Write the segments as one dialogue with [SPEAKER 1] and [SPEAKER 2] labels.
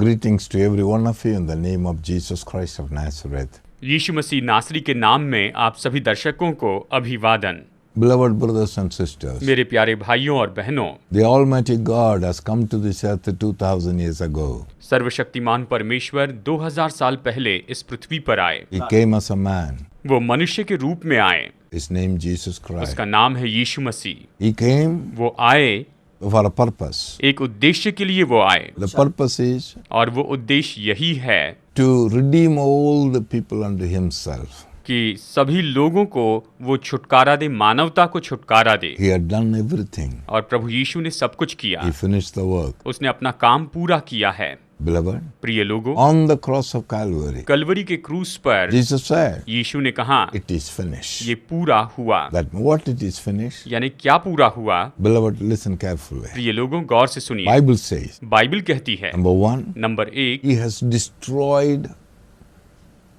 [SPEAKER 1] Greetings to every one of you in the name of Jesus Christ of Nazareth.
[SPEAKER 2] यीशु मसीह नासरी के नाम में आप सभी दर्शकों को अभिवादन।
[SPEAKER 1] Beloved brothers and sisters,
[SPEAKER 2] मेरे प्यारे भाइयों और बहनों,
[SPEAKER 1] the Almighty God has come to this earth 2000 years ago.
[SPEAKER 2] सर्वशक्तिमान परमेश्वर 2000 साल पहले इस पृथ्वी पर आए।
[SPEAKER 1] He came as a man.
[SPEAKER 2] वो मनुष्य के रूप में आए।
[SPEAKER 1] His name Jesus Christ.
[SPEAKER 2] उसका नाम है यीशु मसीह।
[SPEAKER 1] He came
[SPEAKER 2] वो आए
[SPEAKER 1] for a purpose.
[SPEAKER 2] एक उद्देश्य के लिए वो आए,
[SPEAKER 1] The purpose is
[SPEAKER 2] और वो उद्देश्य यही है
[SPEAKER 1] to redeem all the people unto himself.
[SPEAKER 2] कि सभी लोगों को वो छुटकारा दे, मानवता को छुटकारा दे।
[SPEAKER 1] He had done everything.
[SPEAKER 2] और प्रभु यीशु ने सब कुछ किया।
[SPEAKER 1] He finished the work.
[SPEAKER 2] उसने अपना काम पूरा किया है।
[SPEAKER 1] Beloved,
[SPEAKER 2] प्रिय लोगों,
[SPEAKER 1] on the cross of Calvary,
[SPEAKER 2] Kalvari के क्रूस पर
[SPEAKER 1] Jesus said,
[SPEAKER 2] यीशु ने कहा,
[SPEAKER 1] it is finished.
[SPEAKER 2] ये पूरा हुआ।
[SPEAKER 1] That what it is finished?
[SPEAKER 2] यानी क्या पूरा हुआ?
[SPEAKER 1] Beloved, listen carefully.
[SPEAKER 2] प्रिय लोगों, गौर से सुनिए।
[SPEAKER 1] Bible says,
[SPEAKER 2] बाइबल कहती है,
[SPEAKER 1] number one,
[SPEAKER 2] number 1,
[SPEAKER 1] he has destroyed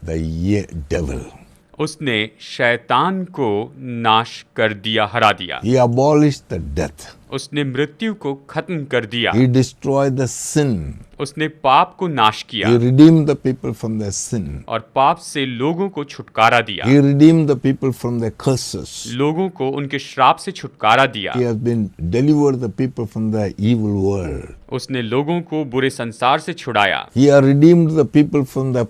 [SPEAKER 1] the devil.
[SPEAKER 2] उसने शैतान को नाश कर दिया, हरा दिया।
[SPEAKER 1] He abolished the death.
[SPEAKER 2] उसने मृत्यु को खत्म कर दिया।
[SPEAKER 1] He destroyed the sin.
[SPEAKER 2] उसने पाप को नाश किया
[SPEAKER 1] He redeemed the people from their sin.
[SPEAKER 2] और पाप से लोगों को छुटकारा दिया।
[SPEAKER 1] He redeemed the people from their curses.
[SPEAKER 2] लोगों को उनके श्राप से छुटकारा दिया।
[SPEAKER 1] He has been delivered the people from the evil world.
[SPEAKER 2] उसने लोगों को बुरे संसार से छुड़ाया।
[SPEAKER 1] He has redeemed the people from the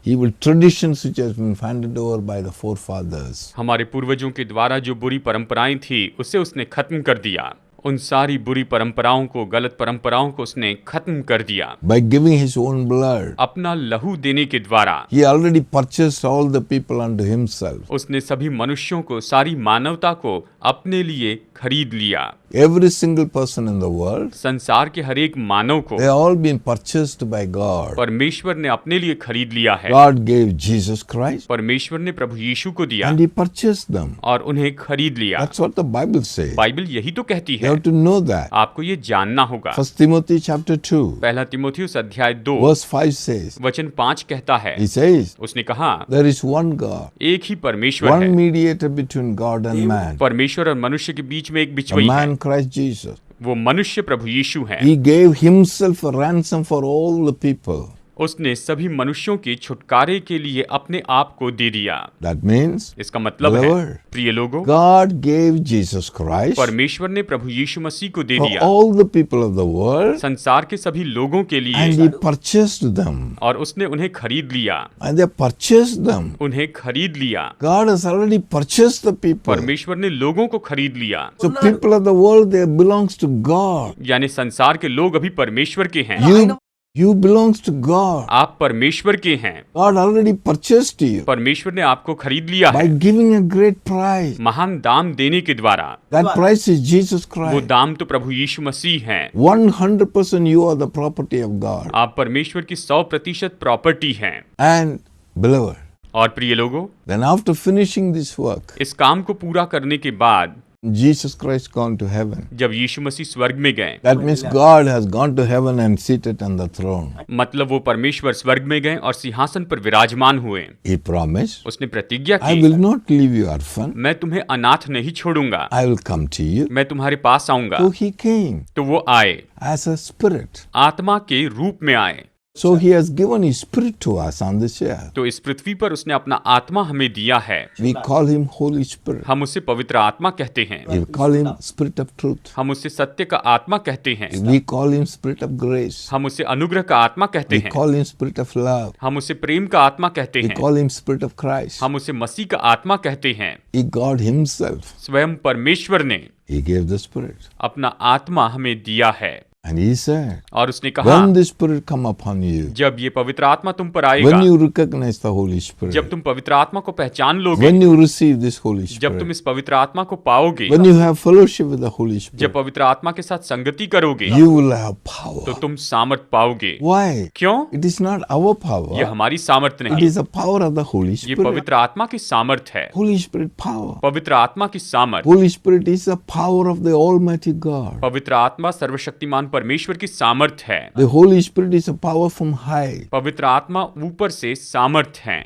[SPEAKER 1] evil traditions which has been handed over by the forefathers.
[SPEAKER 2] हमारे पूर्वजों के द्वारा जो बुरी परंपराएं थी, उसे उसने खत्म कर दिया। उन सारी बुरी परंपराओं को, गलत परंपराओं को उसने खत्म कर दिया।
[SPEAKER 1] By giving his own blood.
[SPEAKER 2] अपना लहू देने के द्वारा
[SPEAKER 1] He already purchased all the people unto himself.
[SPEAKER 2] उसने सभी मनुष्यों को, सारी मानवता को अपने लिए खरीद लिया।
[SPEAKER 1] Every single person in the world,
[SPEAKER 2] संसार के हर एक मानव को
[SPEAKER 1] they all been purchased by God.
[SPEAKER 2] परमेश्वर ने अपने लिए खरीद लिया है।
[SPEAKER 1] God gave Jesus Christ
[SPEAKER 2] परमेश्वर ने प्रभु यीशु को दिया
[SPEAKER 1] and he purchased them.
[SPEAKER 2] और उन्हें खरीद लिया।
[SPEAKER 1] That's what the Bible says.
[SPEAKER 2] Bible यही तो कहती
[SPEAKER 1] You
[SPEAKER 2] है।
[SPEAKER 1] have to know that.
[SPEAKER 2] आपको ये जानना होगा।
[SPEAKER 1] 1 Timothy chapter 2
[SPEAKER 2] पहला तीमुथियुस अध्याय 2
[SPEAKER 1] verse 5 says,
[SPEAKER 2] वचन 5 कहता है,
[SPEAKER 1] he says,
[SPEAKER 2] उसने कहा,
[SPEAKER 1] there is one God,
[SPEAKER 2] एक ही परमेश्वर
[SPEAKER 1] one
[SPEAKER 2] है,
[SPEAKER 1] mediator between God and man,
[SPEAKER 2] परमेश्वर और मनुष्य के बीच में एक
[SPEAKER 1] a
[SPEAKER 2] बिचवई है।
[SPEAKER 1] man Christ Jesus.
[SPEAKER 2] वो मनुष्य प्रभु यीशु है।
[SPEAKER 1] He gave himself a ransom for all the people.
[SPEAKER 2] उसने सभी मनुष्यों के छुटकारे के लिए अपने आप को दे दिया।
[SPEAKER 1] That means,
[SPEAKER 2] इसका मतलब है,
[SPEAKER 1] Lord,
[SPEAKER 2] प्रिय लोगों,
[SPEAKER 1] God gave Jesus Christ
[SPEAKER 2] परमेश्वर ने प्रभु यीशु मसीह को दे
[SPEAKER 1] for
[SPEAKER 2] दिया
[SPEAKER 1] all the people of the world
[SPEAKER 2] संसार के सभी लोगों के
[SPEAKER 1] and
[SPEAKER 2] लिए,
[SPEAKER 1] he purchased them.
[SPEAKER 2] और उसने उन्हें खरीद लिया।
[SPEAKER 1] And they purchased them.
[SPEAKER 2] उन्हें खरीद लिया।
[SPEAKER 1] God has already purchased the people.
[SPEAKER 2] परमेश्वर ने लोगों को खरीद लिया।
[SPEAKER 1] So people of the world, they belongs to God.
[SPEAKER 2] यानी संसार के लोग अभी परमेश्वर के हैं।
[SPEAKER 1] You belongs to God.
[SPEAKER 2] आप परमेश्वर के हैं।
[SPEAKER 1] God already purchased you
[SPEAKER 2] परमेश्वर ने आपको खरीद लिया
[SPEAKER 1] by
[SPEAKER 2] है
[SPEAKER 1] giving a great price.
[SPEAKER 2] महान दाम देने के द्वारा।
[SPEAKER 1] That price is Jesus
[SPEAKER 2] वो
[SPEAKER 1] Christ.
[SPEAKER 2] दाम तो प्रभु यीशु मसीह है।
[SPEAKER 1] 100% you are the property of God.
[SPEAKER 2] आप परमेश्वर की 100% प्रॉपर्टी हैं।
[SPEAKER 1] And beloved,
[SPEAKER 2] और प्रिय लोगों,
[SPEAKER 1] then after finishing this work,
[SPEAKER 2] इस काम को पूरा करने के बाद
[SPEAKER 1] Jesus Christ gone to heaven.
[SPEAKER 2] जब यीशु मसीह स्वर्ग में गए,
[SPEAKER 1] That means God has gone to heaven and seated on the throne.
[SPEAKER 2] मतलब वो परमेश्वर स्वर्ग में गए और सिंहासन पर विराजमान हुए।
[SPEAKER 1] He promised,
[SPEAKER 2] उसने प्रतिज्ञा
[SPEAKER 1] I
[SPEAKER 2] की,
[SPEAKER 1] will not leave you orphan.
[SPEAKER 2] मैं तुम्हें अनाथ नहीं छोड़ूंगा,
[SPEAKER 1] I will come to you.
[SPEAKER 2] मैं तुम्हारे पास आऊंगा।
[SPEAKER 1] So he came
[SPEAKER 2] तो वो आए,
[SPEAKER 1] as a spirit.
[SPEAKER 2] आत्मा के रूप में आए।
[SPEAKER 1] So he has given his spirit to us on this earth.
[SPEAKER 2] तो इस पृथ्वी पर उसने अपना आत्मा हमें दिया है।
[SPEAKER 1] We call him Holy Spirit.
[SPEAKER 2] हम उसे पवित्र आत्मा कहते हैं।
[SPEAKER 1] We call him Spirit of Truth.
[SPEAKER 2] हम उसे सत्य का आत्मा कहते हैं।
[SPEAKER 1] We call him Spirit of Grace.
[SPEAKER 2] हम उसे अनुग्रह का आत्मा कहते
[SPEAKER 1] We
[SPEAKER 2] हैं।
[SPEAKER 1] call him Spirit of Love.
[SPEAKER 2] हम उसे प्रेम का आत्मा कहते
[SPEAKER 1] We
[SPEAKER 2] हैं।
[SPEAKER 1] call him Spirit of Christ.
[SPEAKER 2] हम उसे मसीह का आत्मा कहते हैं।
[SPEAKER 1] He God himself.
[SPEAKER 2] स्वयं परमेश्वर ने
[SPEAKER 1] He gave the Spirit.
[SPEAKER 2] अपना आत्मा हमें दिया है।
[SPEAKER 1] And he said,
[SPEAKER 2] और उसने कहा,
[SPEAKER 1] when the Spirit come upon you,
[SPEAKER 2] जब ये पवित्र आत्मा तुम पर आएगा,
[SPEAKER 1] when you recognize the Holy Spirit,
[SPEAKER 2] जब तुम पवित्र आत्मा को पहचान लोगे,
[SPEAKER 1] when you receive this Holy
[SPEAKER 2] जब तुम
[SPEAKER 1] Spirit,
[SPEAKER 2] इस पवित्र आत्मा को पाओगे,
[SPEAKER 1] when you have fellowship with the Holy
[SPEAKER 2] जब
[SPEAKER 1] Spirit,
[SPEAKER 2] पवित्र आत्मा के साथ संगति करोगे,
[SPEAKER 1] you will have
[SPEAKER 2] तो
[SPEAKER 1] power.
[SPEAKER 2] तुम सामर्थ पाओगे।
[SPEAKER 1] Why?
[SPEAKER 2] क्यों?
[SPEAKER 1] It is not our
[SPEAKER 2] ये
[SPEAKER 1] power.
[SPEAKER 2] हमारी सामर्थ
[SPEAKER 1] It
[SPEAKER 2] नहीं,
[SPEAKER 1] is the power of the Holy
[SPEAKER 2] ये
[SPEAKER 1] Spirit.
[SPEAKER 2] पवित्र आत्मा की सामर्थ है।
[SPEAKER 1] Holy Spirit power.
[SPEAKER 2] पवित्र आत्मा की सामर्थ।
[SPEAKER 1] Holy Spirit is the power of the Almighty God.
[SPEAKER 2] पवित्र आत्मा सर्वशक्तिमान परमेश्वर की सामर्थ है।
[SPEAKER 1] The Holy Spirit is a power from high.
[SPEAKER 2] पवित्र आत्मा ऊपर से सामर्थ है।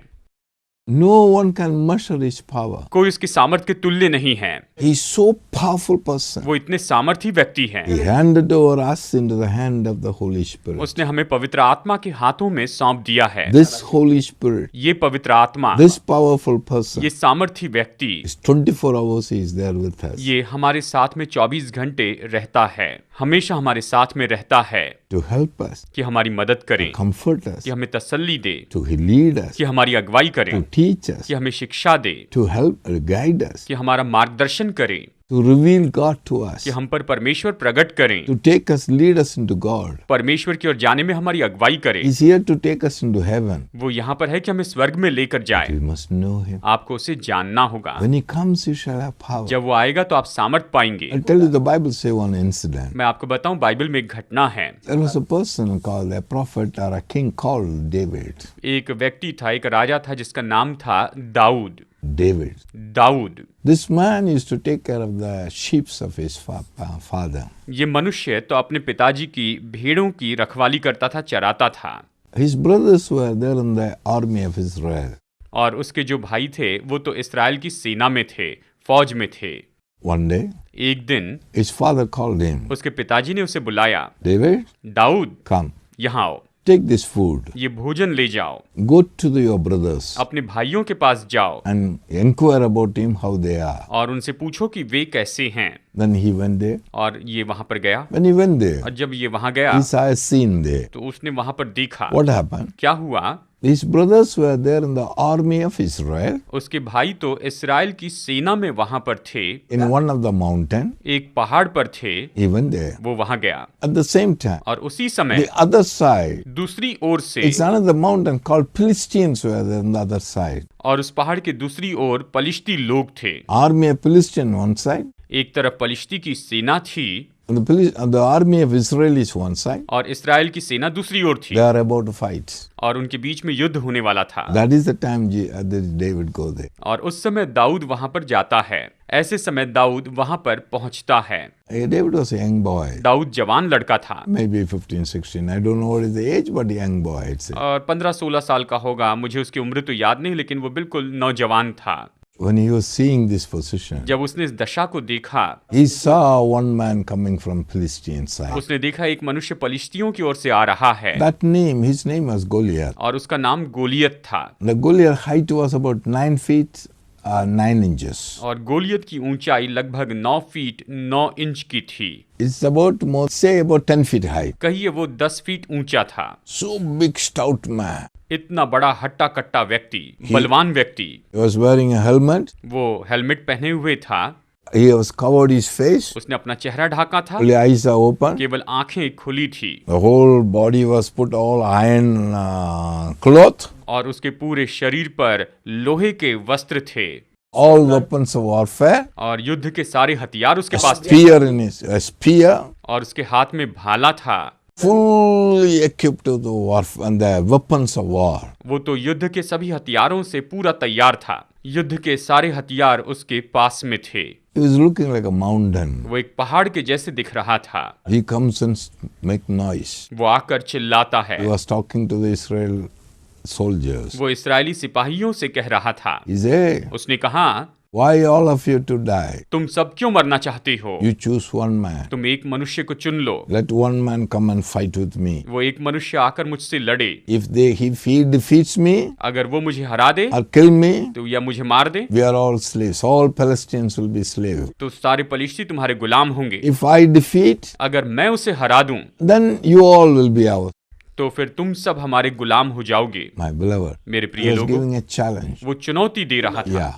[SPEAKER 1] No one can measure his power.
[SPEAKER 2] कोई उसकी सामर्थ के तुल्य नहीं है।
[SPEAKER 1] He's so powerful person.
[SPEAKER 2] वो इतने सामर्थी व्यक्ति हैं।
[SPEAKER 1] He handed over us into the hand of the Holy Spirit.
[SPEAKER 2] उसने हमें पवित्र आत्मा के हाथों में सौंप दिया है।
[SPEAKER 1] This Holy Spirit,
[SPEAKER 2] ये पवित्र आत्मा,
[SPEAKER 1] this powerful person,
[SPEAKER 2] ये सामर्थी व्यक्ति,
[SPEAKER 1] is 24 hours he is there with us.
[SPEAKER 2] ये हमारे साथ में 24 घंटे रहता है, हमेशा हमारे साथ में रहता है
[SPEAKER 1] To help us,
[SPEAKER 2] कि हमारी मदद करे,
[SPEAKER 1] comfort us,
[SPEAKER 2] कि हमें तसल्ली दे,
[SPEAKER 1] to lead us,
[SPEAKER 2] कि हमारी अगुवाई करे,
[SPEAKER 1] to teach us,
[SPEAKER 2] कि हमें शिक्षा दे,
[SPEAKER 1] to help guide us,
[SPEAKER 2] कि हमारा मार्गदर्शन करे,
[SPEAKER 1] to reveal God to us,
[SPEAKER 2] कि हम पर परमेश्वर प्रकट करें,
[SPEAKER 1] to take us, lead us into God.
[SPEAKER 2] परमेश्वर की ओर जाने में हमारी अगुवाई करे।
[SPEAKER 1] He's here to take us into heaven.
[SPEAKER 2] वो यहाँ पर है कि हमें स्वर्ग में लेकर जाए।
[SPEAKER 1] We must know him.
[SPEAKER 2] आपको उसे जानना होगा।
[SPEAKER 1] When he comes, you shall have power.
[SPEAKER 2] जब वो आएगा तो आप सामर्थ पाएंगे।
[SPEAKER 1] I'll tell you the Bible say one incident.
[SPEAKER 2] मैं आपको बताऊं, बाइबल में एक घटना है।
[SPEAKER 1] There was a person called a prophet or a king called David.
[SPEAKER 2] एक व्यक्ति था, एक राजा था जिसका नाम था Dawood.
[SPEAKER 1] David.
[SPEAKER 2] Dawood.
[SPEAKER 1] This man used to take care of the sheep of his father.
[SPEAKER 2] ये मनुष्य तो अपने पिताजी की भेड़ों की रखवाली करता था, चराता था।
[SPEAKER 1] His brothers were there in the army of Israel.
[SPEAKER 2] और उसके जो भाई थे वो तो इस्राएल की सेना में थे, फौज में थे।
[SPEAKER 1] One day,
[SPEAKER 2] एक दिन
[SPEAKER 1] his father called him.
[SPEAKER 2] उसके पिताजी ने उसे बुलाया,
[SPEAKER 1] David,
[SPEAKER 2] दाऊद
[SPEAKER 1] come.
[SPEAKER 2] यहाँ आओ,
[SPEAKER 1] Take this food.
[SPEAKER 2] ये भोजन ले जाओ,
[SPEAKER 1] Go to your brothers
[SPEAKER 2] अपने भाइयों के पास जाओ
[SPEAKER 1] and inquire about him how they are.
[SPEAKER 2] और उनसे पूछो कि वे कैसे हैं।
[SPEAKER 1] Then he went there.
[SPEAKER 2] और ये वहां पर गया।
[SPEAKER 1] When he went there,
[SPEAKER 2] और जब ये वहां गया
[SPEAKER 1] he saw a scene there.
[SPEAKER 2] तो उसने वहां पर देखा।
[SPEAKER 1] What happened?
[SPEAKER 2] क्या हुआ?
[SPEAKER 1] His brothers were there in the army of Israel
[SPEAKER 2] उसके भाई तो इस्राएल की सेना में वहां पर थे,
[SPEAKER 1] in one of the mountain.
[SPEAKER 2] एक पहाड़ पर थे।
[SPEAKER 1] He went there.
[SPEAKER 2] वो वहां गया
[SPEAKER 1] At the same time,
[SPEAKER 2] और उसी समय
[SPEAKER 1] the other side,
[SPEAKER 2] दूसरी ओर से,
[SPEAKER 1] it's another mountain called Philistines were there on the other side.
[SPEAKER 2] और उस पहाड़ के दूसरी ओर पलिश्ती लोग थे।
[SPEAKER 1] Army of Philistine one side,
[SPEAKER 2] एक तरफ पलिश्ती की सेना थी
[SPEAKER 1] and the army of Israel is one side.
[SPEAKER 2] और इस्राएल की सेना दूसरी ओर थी,
[SPEAKER 1] They are about to fight.
[SPEAKER 2] और उनके बीच में युद्ध होने वाला था।
[SPEAKER 1] That is the time David go there.
[SPEAKER 2] और उस समय दाऊद वहां पर जाता है। ऐसे समय दाऊद वहां पर पहुंचता है।
[SPEAKER 1] David was a young boy.
[SPEAKER 2] Dawood जवान लड़का था,
[SPEAKER 1] Maybe 15, 16. I don't know what is the age, but young boy, I'd say.
[SPEAKER 2] और 15-16 साल का होगा, मुझे उसकी उम्र तो याद नहीं, लेकिन वो बिल्कुल नौजवान था।
[SPEAKER 1] When he was seeing this position,
[SPEAKER 2] जब उसने इस दशा को देखा,
[SPEAKER 1] he saw one man coming from Philistine side.
[SPEAKER 2] उसने देखा एक मनुष्य पलिश्तियों की ओर से आ रहा है।
[SPEAKER 1] His name was Goliath.
[SPEAKER 2] और उसका नाम गोलियत था।
[SPEAKER 1] The Goliath height was about 9 feet 9 inches.
[SPEAKER 2] और गोलियत की ऊंचाई लगभग 9 फीट 9 इंच की थी।
[SPEAKER 1] It's about say about 10 feet high.
[SPEAKER 2] कहिए वो 10 फीट ऊंचा था।
[SPEAKER 1] So big, stout man.
[SPEAKER 2] इतना बड़ा हट्टा कट्टा व्यक्ति, बलवान व्यक्ति।
[SPEAKER 1] He was wearing a helmet.
[SPEAKER 2] वो हेलमेट पहने हुए था।
[SPEAKER 1] He was covered his face.
[SPEAKER 2] उसने अपना चेहरा ढाका था,
[SPEAKER 1] Only eyes are open.
[SPEAKER 2] केवल आंखें खुली थी।
[SPEAKER 1] The whole body was put all iron cloth.
[SPEAKER 2] और उसके पूरे शरीर पर लोहे के वस्त्र थे।
[SPEAKER 1] All weapons of warfare.
[SPEAKER 2] और युद्ध के सारे हथियार उसके पास थे।
[SPEAKER 1] Spear in his spear.
[SPEAKER 2] और उसके हाथ में भाला था।
[SPEAKER 1] Fully equipped with the warfare and the weapons of war.
[SPEAKER 2] वो तो युद्ध के सभी हथियारों से पूरा तैयार था। युद्ध के सारे हथियार उसके पास में थे।
[SPEAKER 1] He was looking like a mountain.
[SPEAKER 2] वो एक पहाड़ के जैसे दिख रहा था।
[SPEAKER 1] He comes and make noise.
[SPEAKER 2] वो आकर चिल्लाता है।
[SPEAKER 1] He was talking to the Israel soldiers.
[SPEAKER 2] वो इस्राएली सिपाहियों से कह रहा था।
[SPEAKER 1] He said,
[SPEAKER 2] उसने कहा,
[SPEAKER 1] why all of you to die?
[SPEAKER 2] तुम सब क्यों मरना चाहते हो?
[SPEAKER 1] You choose one man.
[SPEAKER 2] तुम एक मनुष्य को चुन लो।
[SPEAKER 1] Let one man come and fight with me.
[SPEAKER 2] वो एक मनुष्य आकर मुझसे लड़े।
[SPEAKER 1] If he defeats me
[SPEAKER 2] अगर वो मुझे हरा दे
[SPEAKER 1] or kill me,
[SPEAKER 2] तो या मुझे मार दे,
[SPEAKER 1] we are all slaves. All Palestinians will be slaves.
[SPEAKER 2] तो सारे पलिश्ती तुम्हारे गुलाम होंगे।
[SPEAKER 1] If I defeat,
[SPEAKER 2] अगर मैं उसे हरा दूं,
[SPEAKER 1] then you all will be ours.
[SPEAKER 2] तो फिर तुम सब हमारे गुलाम हो जाओगे।
[SPEAKER 1] My beloved,
[SPEAKER 2] मेरे
[SPEAKER 1] he
[SPEAKER 2] प्रिय
[SPEAKER 1] was
[SPEAKER 2] लोगों,
[SPEAKER 1] giving a challenge.
[SPEAKER 2] वो चुनौती दे रहा था।
[SPEAKER 1] Yeah.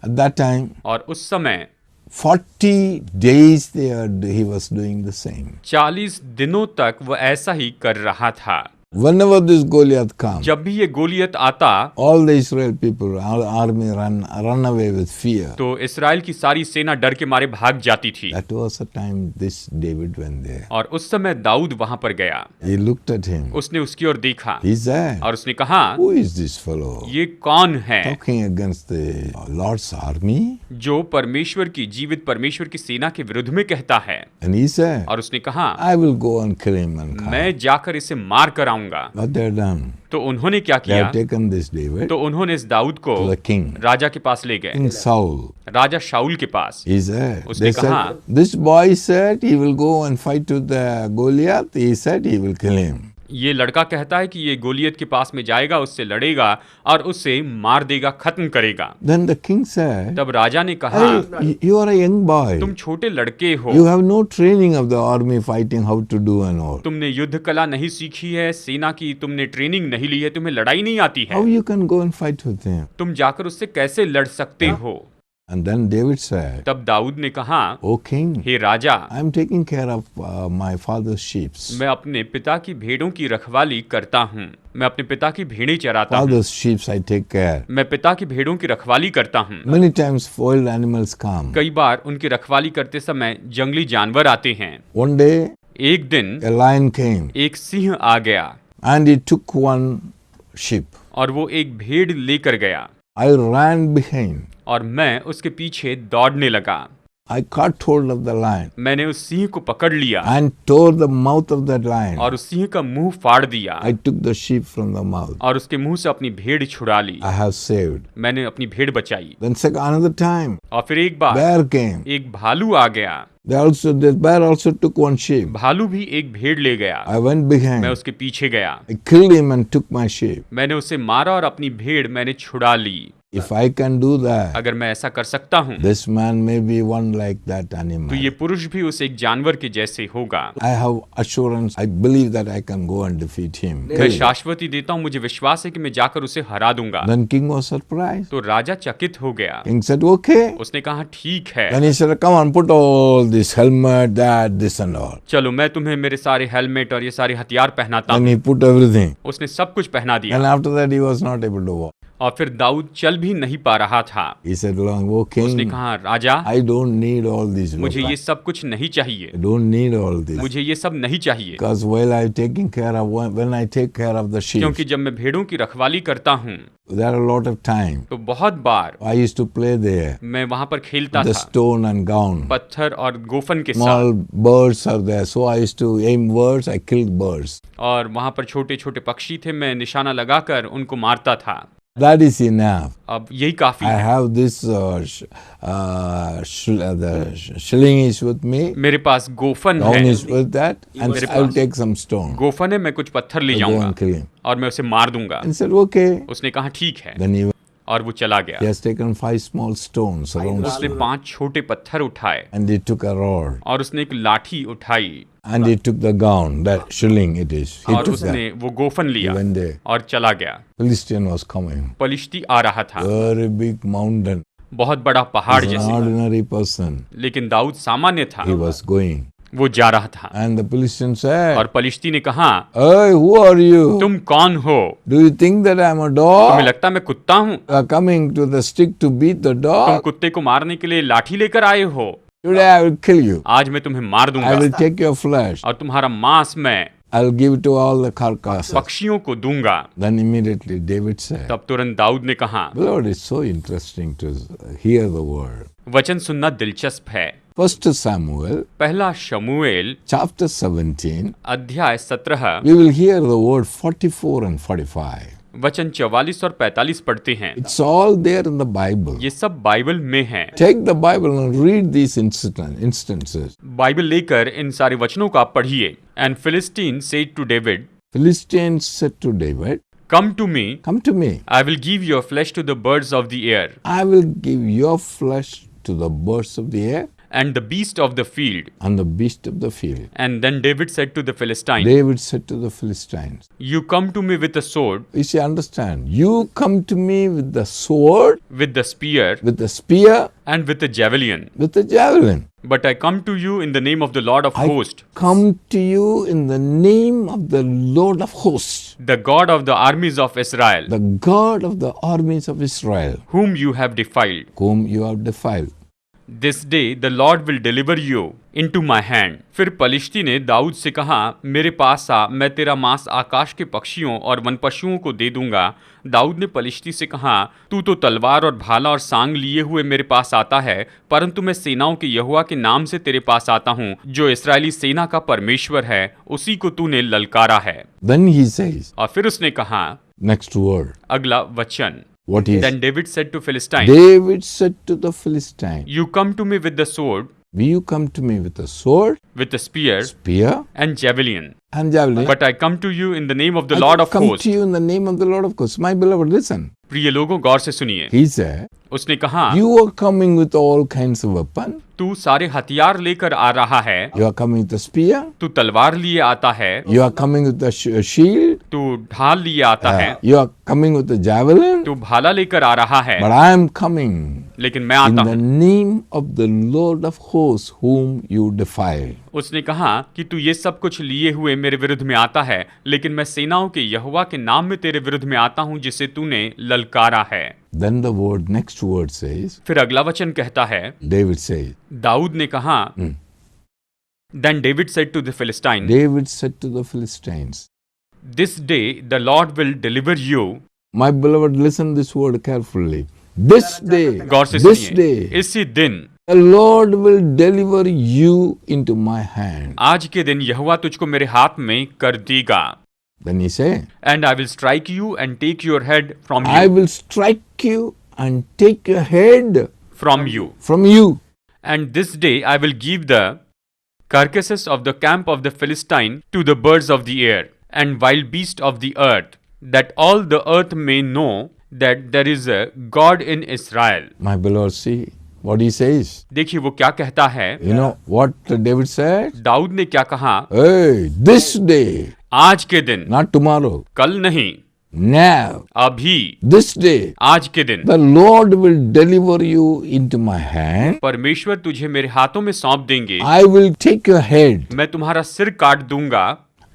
[SPEAKER 1] At that time,
[SPEAKER 2] और उस समय
[SPEAKER 1] 40 days he was doing the same.
[SPEAKER 2] 40 दिनों तक वो ऐसा ही कर रहा था।
[SPEAKER 1] Whenever this Goliath comes,
[SPEAKER 2] जब भी ये गोलियत आता,
[SPEAKER 1] all the Israel people, our army run away with fear.
[SPEAKER 2] तो इस्राएल की सारी सेना डर के मारे भाग जाती थी।
[SPEAKER 1] That was the time this David went there.
[SPEAKER 2] और उस समय दाऊद वहां पर गया।
[SPEAKER 1] He looked at him.
[SPEAKER 2] उसने उसकी ओर देखा
[SPEAKER 1] He said,
[SPEAKER 2] और उसने कहा,
[SPEAKER 1] who is this fellow
[SPEAKER 2] ये कौन है
[SPEAKER 1] talking against the Lord's army?
[SPEAKER 2] जो परमेश्वर की, जीवित परमेश्वर की सेना के विरुद्ध में कहता है?
[SPEAKER 1] And he said,
[SPEAKER 2] और उसने कहा,
[SPEAKER 1] I will go and kill him and come.
[SPEAKER 2] मैं जाकर इसे मार कर आऊंगा। जाऊंगा।
[SPEAKER 1] What they have done?
[SPEAKER 2] तो उन्होंने क्या
[SPEAKER 1] They
[SPEAKER 2] किया?
[SPEAKER 1] have taken this David
[SPEAKER 2] तो उन्होंने इस दाऊद को
[SPEAKER 1] to the king,
[SPEAKER 2] राजा के पास ले गए,
[SPEAKER 1] King Saul.
[SPEAKER 2] राजा शाऊल के पास।
[SPEAKER 1] He said,
[SPEAKER 2] उसने
[SPEAKER 1] they
[SPEAKER 2] कहा,
[SPEAKER 1] said, this boy said he will go and fight with the Goliath. He said he will kill him.
[SPEAKER 2] ये लड़का कहता है कि ये गोलियत के पास में जाएगा, उससे लड़ेगा और उससे मार देगा, खत्म करेगा।
[SPEAKER 1] Then the king said,
[SPEAKER 2] तब राजा ने कहा,
[SPEAKER 1] hey, you are a young boy.
[SPEAKER 2] तुम छोटे लड़के हो,
[SPEAKER 1] You have no training of the army fighting, how to do and all.
[SPEAKER 2] तुमने युद्ध कला नहीं सीखी है, सेना की तुमने ट्रेनिंग नहीं ली है, तुम्हें लड़ाई नहीं आती है,
[SPEAKER 1] How you can go and fight with him?
[SPEAKER 2] तुम जाकर उससे कैसे लड़ सकते हो?
[SPEAKER 1] And then David said,
[SPEAKER 2] तब दाऊद ने कहा,
[SPEAKER 1] O king,
[SPEAKER 2] hey Raja,
[SPEAKER 1] I am taking care of my father's sheep.
[SPEAKER 2] मैं अपने पिता की भेड़ों की रखवाली करता हूँ, मैं अपने पिता की भेड़ें चराता हूँ,
[SPEAKER 1] Father's sheep I take care.
[SPEAKER 2] मैं पिता की भेड़ों की रखवाली करता हूँ।
[SPEAKER 1] Many times wild animals come.
[SPEAKER 2] कई बार उनकी रखवाली करते समय जंगली जानवर आते हैं।
[SPEAKER 1] One day
[SPEAKER 2] एक दिन
[SPEAKER 1] a lion came
[SPEAKER 2] एक सिंह आ गया
[SPEAKER 1] and he took one sheep.
[SPEAKER 2] और वो एक भेड़ लेकर गया
[SPEAKER 1] I ran behind.
[SPEAKER 2] और मैं उसके पीछे दौड़ने लगा।
[SPEAKER 1] I caught hold of the lion
[SPEAKER 2] मैंने उस सिंह को पकड़ लिया
[SPEAKER 1] and tore the mouth of that lion.
[SPEAKER 2] और उस सिंह का मुंह फाड़ दिया
[SPEAKER 1] I took the sheep from the mouth.
[SPEAKER 2] और उसके मुंह से अपनी भेड़ छुड़ा ली।
[SPEAKER 1] I have saved.
[SPEAKER 2] मैंने अपनी भेड़ बचाई।
[SPEAKER 1] Then another time,
[SPEAKER 2] और फिर एक बार
[SPEAKER 1] bear came.
[SPEAKER 2] एक भालू आ गया।
[SPEAKER 1] The bear also took one sheep.
[SPEAKER 2] भालू भी एक भेड़ ले गया।
[SPEAKER 1] I went
[SPEAKER 2] मैं
[SPEAKER 1] behind.
[SPEAKER 2] उसके पीछे गया।
[SPEAKER 1] I killed him and took my sheep.
[SPEAKER 2] मैंने उसे मारा और अपनी भेड़ मैंने छुड़ा ली।
[SPEAKER 1] If I can do that,
[SPEAKER 2] अगर मैं ऐसा कर सकता हूँ
[SPEAKER 1] this man may be one like that
[SPEAKER 2] तो
[SPEAKER 1] animal.
[SPEAKER 2] ये पुरुष भी उस एक जानवर के जैसे होगा।
[SPEAKER 1] I have assurance. I believe that I can go and defeat him.
[SPEAKER 2] मैं शाश्वती देता हूँ, मुझे विश्वास है कि मैं जाकर उसे हरा दूंगा।
[SPEAKER 1] Then king was surprised.
[SPEAKER 2] तो राजा चकित हो गया।
[SPEAKER 1] King said, "Okay."
[SPEAKER 2] उसने कहा, ठीक है,
[SPEAKER 1] Then he said, "Come on, put all this helmet, that, this, and all."
[SPEAKER 2] चलो मैं तुम्हें मेरे सारे हेलमेट और ये सारे हथियार पहनाता
[SPEAKER 1] Then
[SPEAKER 2] हूँ।
[SPEAKER 1] he put everything.
[SPEAKER 2] उसने सब कुछ पहना दिया
[SPEAKER 1] And after that, he was not able to walk.
[SPEAKER 2] और फिर दाऊद चल भी नहीं पा रहा था।
[SPEAKER 1] He said, "Oh
[SPEAKER 2] उसने
[SPEAKER 1] king,
[SPEAKER 2] कहा, राजा,
[SPEAKER 1] I don't need all these.
[SPEAKER 2] मुझे ये
[SPEAKER 1] weapons.
[SPEAKER 2] सब कुछ नहीं चाहिए,
[SPEAKER 1] I don't need all this.
[SPEAKER 2] मुझे ये सब नहीं चाहिए,
[SPEAKER 1] Because while I'm taking care of when I take care of the sheep,
[SPEAKER 2] क्योंकि जब मैं भेड़ों की रखवाली करता हूँ
[SPEAKER 1] there are a lot of time.
[SPEAKER 2] तो बहुत बार
[SPEAKER 1] I used to play there.
[SPEAKER 2] मैं वहां पर खेलता
[SPEAKER 1] The
[SPEAKER 2] था,
[SPEAKER 1] stone and gown.
[SPEAKER 2] पत्थर और गोफन के साथ,
[SPEAKER 1] Small birds are there, so I used to aim birds. I killed birds.
[SPEAKER 2] और वहां पर छोटे छोटे पक्षी थे, मैं निशाना लगाकर उनको मारता था।
[SPEAKER 1] That is enough.
[SPEAKER 2] अब यही काफी
[SPEAKER 1] I
[SPEAKER 2] है।
[SPEAKER 1] have this the shilling is with me.
[SPEAKER 2] मेरे पास गोफन
[SPEAKER 1] Gown
[SPEAKER 2] है,
[SPEAKER 1] is with that, and
[SPEAKER 2] मेरे
[SPEAKER 1] I will
[SPEAKER 2] pass
[SPEAKER 1] take some stone.
[SPEAKER 2] गोफन है, मैं कुछ पत्थर ले
[SPEAKER 1] I go
[SPEAKER 2] जाऊंगा
[SPEAKER 1] and kill him.
[SPEAKER 2] और मैं उसे मार दूंगा।
[SPEAKER 1] And said, "Okay."
[SPEAKER 2] उसने कहा, ठीक है,
[SPEAKER 1] Then
[SPEAKER 2] और वो चला
[SPEAKER 1] he
[SPEAKER 2] गया।
[SPEAKER 1] has taken 5 small stones around
[SPEAKER 2] उसने
[SPEAKER 1] him,
[SPEAKER 2] 5 छोटे पत्थर उठाए
[SPEAKER 1] and he took a rod,
[SPEAKER 2] और उसने एक लाठी उठाई
[SPEAKER 1] and he took the gown, that shilling it is. He
[SPEAKER 2] और
[SPEAKER 1] took
[SPEAKER 2] उसने
[SPEAKER 1] that.
[SPEAKER 2] वो गोफन
[SPEAKER 1] He
[SPEAKER 2] लिया
[SPEAKER 1] went there.
[SPEAKER 2] और चला गया।
[SPEAKER 1] Philistine was coming.
[SPEAKER 2] पलिश्ती आ रहा था,
[SPEAKER 1] Very big mountain.
[SPEAKER 2] बहुत बड़ा पहाड़
[SPEAKER 1] He's an
[SPEAKER 2] जैसे,
[SPEAKER 1] ordinary person.
[SPEAKER 2] लेकिन दाऊद सामान्य था,
[SPEAKER 1] He was going.
[SPEAKER 2] वो जा रहा था।
[SPEAKER 1] And the Philistine said,
[SPEAKER 2] और पलिश्ती ने कहा,
[SPEAKER 1] "Hey, who are you?
[SPEAKER 2] तुम कौन हो?
[SPEAKER 1] Do you think that I'm a
[SPEAKER 2] तुम्हें
[SPEAKER 1] dog?
[SPEAKER 2] लगता है मैं कुत्ता हूँ?
[SPEAKER 1] Coming to the stick to beat the
[SPEAKER 2] तुम
[SPEAKER 1] dog?
[SPEAKER 2] कुत्ते को मारने के लिए लाठी लेकर आए हो?
[SPEAKER 1] Today I will kill you.
[SPEAKER 2] आज मैं तुम्हें मार
[SPEAKER 1] I
[SPEAKER 2] दूंगा
[SPEAKER 1] will take your flesh.
[SPEAKER 2] और तुम्हारा मांस मैं
[SPEAKER 1] I'll give it to all the carcasses."
[SPEAKER 2] पक्षियों को दूंगा।
[SPEAKER 1] Then immediately David said,
[SPEAKER 2] तब तुरंत दाऊद ने कहा,
[SPEAKER 1] Lord, it's so interesting to hear the word.
[SPEAKER 2] वचन सुनना दिलचस्प है।
[SPEAKER 1] 1 Samuel
[SPEAKER 2] पहला शमूएल
[SPEAKER 1] chapter 17,
[SPEAKER 2] अध्याय 17
[SPEAKER 1] we will hear the word 44 and 45.
[SPEAKER 2] वचन 44 और 45 पढ़ते हैं।
[SPEAKER 1] It's all there in the Bible.
[SPEAKER 2] ये सब बाइबल में है।
[SPEAKER 1] Take the Bible and read these instances.
[SPEAKER 2] Bible लेकर इन सारे वचनों को आप पढ़िए। And Philistine said to David,
[SPEAKER 1] Philistines said to David,
[SPEAKER 2] come to me,
[SPEAKER 1] "Come to me.
[SPEAKER 2] I will give your flesh to the birds of the air
[SPEAKER 1] I will give your flesh to the birds of the air
[SPEAKER 2] and the beast of the field.
[SPEAKER 1] and the beast of the field."
[SPEAKER 2] And then David said to the Philistine,
[SPEAKER 1] David said to the Philistines,
[SPEAKER 2] you come to me with a sword,
[SPEAKER 1] you see, understand, you come to me with the sword,
[SPEAKER 2] with the spear,
[SPEAKER 1] with the spear,
[SPEAKER 2] and with the javelin.
[SPEAKER 1] with the javelin.
[SPEAKER 2] But I come to you in the name of the Lord of
[SPEAKER 1] I
[SPEAKER 2] hosts,
[SPEAKER 1] come to you in the name of the Lord of hosts,
[SPEAKER 2] the God of the armies of Israel,
[SPEAKER 1] the God of the armies of Israel,
[SPEAKER 2] whom you have defiled.
[SPEAKER 1] whom you have defiled.
[SPEAKER 2] This day the Lord will deliver you into my hand. फिर पलिश्ती ने दाऊद से कहा, मेरे पास आ, मैं तेरा मांस आकाश के पक्षियों और वन पशुओं को दे दूंगा। दाऊद ने पलिश्ती से कहा, तू तो तलवार और भाला और सांग लिए हुए मेरे पास आता है, परंतु मैं सेनाओं के यहोवा के नाम से तेरे पास आता हूँ, जो इस्राएली सेना का परमेश्वर है, उसी को तूने ललकारा है।
[SPEAKER 1] Then he says,
[SPEAKER 2] और फिर उसने कहा,
[SPEAKER 1] next word,
[SPEAKER 2] अगला वचन,
[SPEAKER 1] what is?
[SPEAKER 2] Then David said to Philistine,
[SPEAKER 1] David said to the Philistine,
[SPEAKER 2] You come to me with the sword,
[SPEAKER 1] will you come to me with a sword,
[SPEAKER 2] with the spear
[SPEAKER 1] spear,
[SPEAKER 2] and javelin,
[SPEAKER 1] and javelin?
[SPEAKER 2] but I come to you in the name of the
[SPEAKER 1] I
[SPEAKER 2] Lord of
[SPEAKER 1] come
[SPEAKER 2] hosts.
[SPEAKER 1] to you in the name of the Lord of hosts. My beloved, listen.
[SPEAKER 2] प्रिय लोगों, गौर से सुनिए।
[SPEAKER 1] He said,
[SPEAKER 2] उसने कहा,
[SPEAKER 1] you are coming with all kinds of weapon.
[SPEAKER 2] तू सारे हथियार लेकर आ रहा है,
[SPEAKER 1] You are coming with a spear.
[SPEAKER 2] तू तलवार लिए आता है,
[SPEAKER 1] You are coming with a shield.
[SPEAKER 2] तू ढाल लिए आता है,
[SPEAKER 1] You are coming with a javelin.
[SPEAKER 2] तू भाला लेकर आ रहा है,
[SPEAKER 1] But I am coming
[SPEAKER 2] लेकिन मैं
[SPEAKER 1] in
[SPEAKER 2] आता
[SPEAKER 1] the
[SPEAKER 2] हूँ।
[SPEAKER 1] name of the Lord of hosts whom you defy.
[SPEAKER 2] उसने कहा कि तू ये सब कुछ लिए हुए मेरे विरुद्ध में आता है, लेकिन मैं सेनाओं के यहोवा के नाम में तेरे विरुद्ध में आता हूँ, जिसे तूने ललकारा है।
[SPEAKER 1] Then the next word says,
[SPEAKER 2] फिर अगला वचन कहता है,
[SPEAKER 1] David says,
[SPEAKER 2] दाऊद ने कहा, Then David said to the Philistine,
[SPEAKER 1] David said to the Philistines,
[SPEAKER 2] This day the Lord will deliver you.
[SPEAKER 1] my beloved, listen this word carefully. This day,
[SPEAKER 2] गौर से
[SPEAKER 1] this
[SPEAKER 2] सुनिए,
[SPEAKER 1] day,
[SPEAKER 2] इसी दिन,
[SPEAKER 1] the Lord will deliver you into my hand.
[SPEAKER 2] आज के दिन यहोवा तुझको मेरे हाथ में कर देगा।
[SPEAKER 1] Then he said,
[SPEAKER 2] And I will strike you and take your head from
[SPEAKER 1] I
[SPEAKER 2] you.
[SPEAKER 1] will strike you and take your head
[SPEAKER 2] From you.
[SPEAKER 1] from you.
[SPEAKER 2] And this day I will give the carcasses of the camp of the Philistine to the birds of the air and wild beasts of the earth, that all the earth may know that there is a God in Israel.
[SPEAKER 1] My beloved, see what he says.
[SPEAKER 2] देखिए वो क्या कहता है।
[SPEAKER 1] You know what David said?
[SPEAKER 2] Dawood ने क्या कहा?
[SPEAKER 1] Hey, this day,
[SPEAKER 2] आज के दिन,
[SPEAKER 1] not tomorrow,
[SPEAKER 2] कल नहीं,
[SPEAKER 1] now,
[SPEAKER 2] अभी,
[SPEAKER 1] this day,
[SPEAKER 2] आज के दिन
[SPEAKER 1] the Lord will deliver you into my hand.
[SPEAKER 2] परमेश्वर तुझे मेरे हाथों में सौंप देंगे।
[SPEAKER 1] I will take your head
[SPEAKER 2] मैं तुम्हारा सिर काट दूंगा,